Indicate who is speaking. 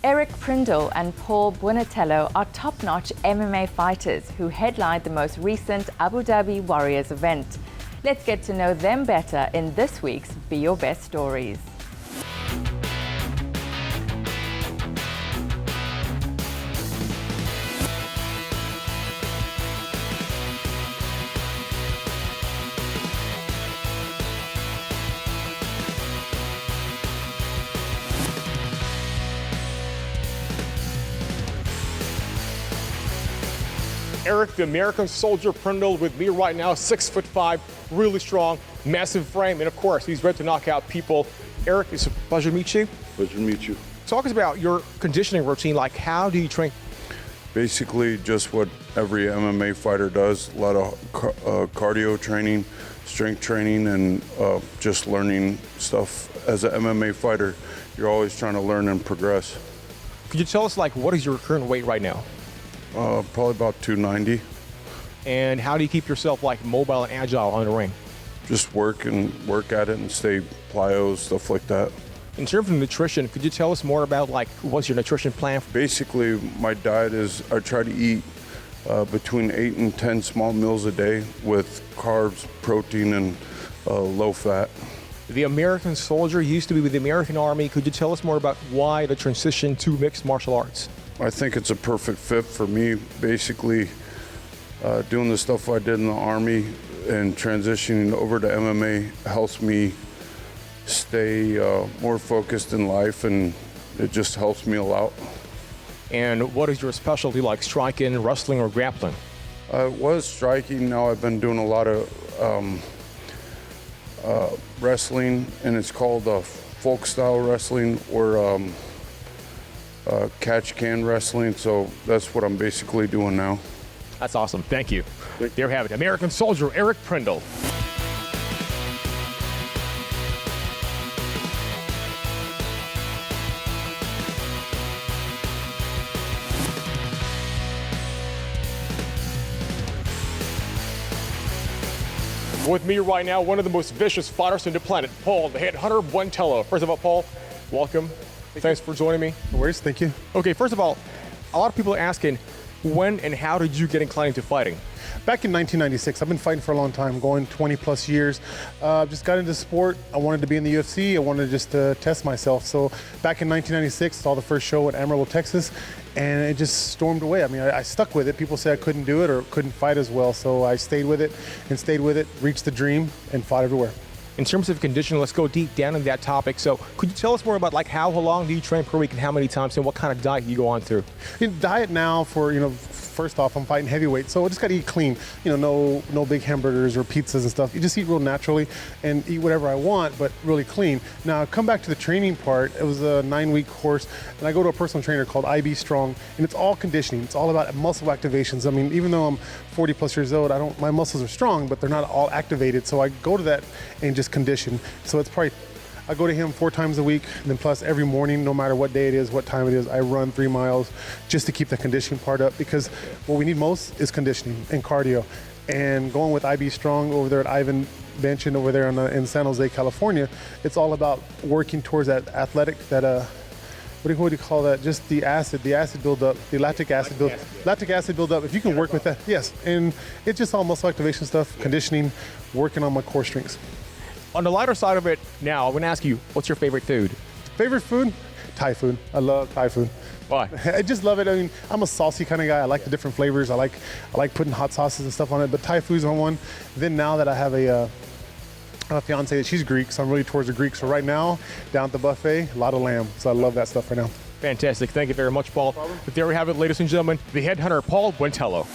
Speaker 1: Eric Prindle and Paul Buentello are top-notch MMA fighters who headlined the most recent Abu Dhabi Warriors event. Let's get to know them better in this week's Be Your Best Stories.
Speaker 2: Eric, the American soldier Prindle, with me right now, 6'5", really strong, massive frame, and of course, he's ready to knock out people. Eric, it's a pleasure to meet you.
Speaker 3: Pleasure to meet you.
Speaker 2: Talk us about your conditioning routine. Like, how do you train?
Speaker 3: Basically, just what every MMA fighter does, a lot of cardio training, strength training, and just learning stuff. As an MMA fighter, you're always trying to learn and progress.
Speaker 2: Could you tell us, like, what is your current weight right now?
Speaker 3: Probably about 290.
Speaker 2: And how do you keep yourself like mobile and agile on the ring?
Speaker 3: Just work at it and stay plyos, stuff like that.
Speaker 2: In terms of nutrition, could you tell us more about like what's your nutrition plan?
Speaker 3: Basically, my diet is I try to eat between 8 and 10 small meals a day with carbs, protein, and low fat.
Speaker 2: The American soldier used to be with the American Army. Could you tell us more about why the transition to mixed martial arts?
Speaker 3: I think it's a perfect fit for me. Basically, doing the stuff I did in the Army and transitioning over to MMA helps me stay more focused in life, and it just helps me a lot.
Speaker 2: And what is your specialty, like striking, wrestling, or grappling?
Speaker 3: I was striking. Now I've been doing a lot of wrestling, and it's called folk style wrestling, or catch can wrestling, so that's what I'm basically doing now.
Speaker 2: That's awesome. Thank you. There you have it. American soldier Eric Prindle. With me right now, one of the most vicious fighters on the planet, Paul, the headhunter Buentello. First of all, Paul, welcome. Thanks for joining me.
Speaker 4: No worries, thank you.
Speaker 2: Okay, first of all, a lot of people are asking, when and how did you get inclined into fighting?
Speaker 4: Back in 1996, I've been fighting for a long time, going 20 plus years. Just got into sport. I wanted to be in the UFC. I wanted just to test myself. So back in 1996, saw the first show at Amarillo, Texas, and it just stormed away. I mean, I stuck with it. People said I couldn't do it or couldn't fight as well. So I stayed with it, reached the dream, and fought everywhere.
Speaker 2: In terms of conditioning, let's go deep down in that topic. So could you tell us more about like how long do you train per week and how many times and what kind of diet you go on through?
Speaker 4: Diet now for, first off, I'm fighting heavyweight, so I just got to eat clean. No big hamburgers or pizzas and stuff. You just eat real naturally and eat whatever I want, but really clean. Now, come back to the training part. It was a 9-week course, and I go to a personal trainer called IB Strong, and it's all conditioning. It's all about muscle activations. I mean, even though I'm 40 plus years old, my muscles are strong, but they're not all activated. So I go to that and just condition. So it's probably, I go to him 4 times a week, and then plus every morning, no matter what day it is, what time it is, I run 3 miles just to keep the conditioning part up, because what we need most is conditioning and cardio. And going with IB Strong over there at Ivan Bench over there in San Jose, California, it's all about working towards that athletic, that what do you call that? Just the acid buildup, the lactic acid buildup. If you can work with that, yes. And it's just all muscle activation stuff, conditioning, working on my core strengths.
Speaker 2: On the lighter side of it now, I'm going to ask you, what's your favorite food?
Speaker 4: Favorite food? Thai food. I love Thai food.
Speaker 2: Why?
Speaker 4: I just love it. I mean, I'm a saucy kind of guy. I like the different flavors. I like putting hot sauces and stuff on it, but Thai food's on one. Then now that I have a fiance, she's Greek, so I'm really towards the Greek. So right now, down at the buffet, a lot of lamb. So I love that stuff right now.
Speaker 2: Fantastic. Thank you very much, Paul.
Speaker 4: No problem.
Speaker 2: But there we have it, ladies and gentlemen, the headhunter, Paul Buentello.